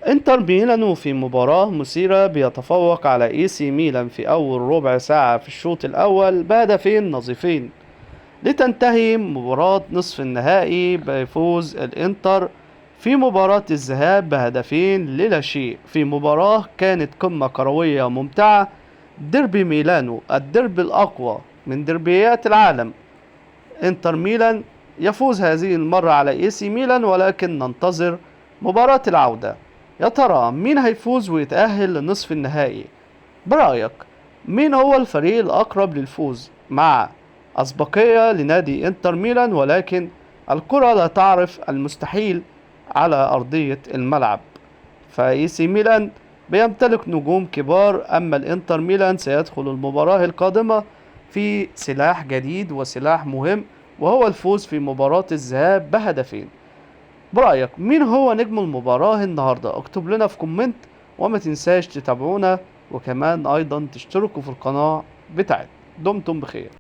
انتر ميلانو في مباراة مثيرة بيتفوق على اي سي ميلان في اول ربع ساعة في الشوط الاول بهدفين نظيفين، لتنتهي مباراة نصف النهائي بفوز الانتر في مباراة الذهاب بهدفين للا شيء، في مباراة كانت قمة كروية ممتعة. ديربي ميلانو، الديربي الأقوى من دربيات العالم. انتر ميلان يفوز هذه المرة على اي سي ميلان، ولكن ننتظر مباراة العودة. يا ترى مين هيفوز ويتأهل لنصف النهائي؟ برأيك مين هو الفريق الأقرب للفوز؟ مع أسبقية لنادي انتر ميلان، ولكن الكرة لا تعرف المستحيل على أرضية الملعب. فاي سي ميلان بيمتلك نجوم كبار، أما الانتر ميلان سيدخل المباراة القادمة في سلاح جديد وسلاح مهم، وهو الفوز في مباراة الذهاب بهدفين. برأيك مين هو نجم المباراة النهاردة؟ اكتب لنا في كومنت، وما تنساش تتابعونا، وكمان أيضا تشتركوا في القناة بتاعتنا. دمتم بخير.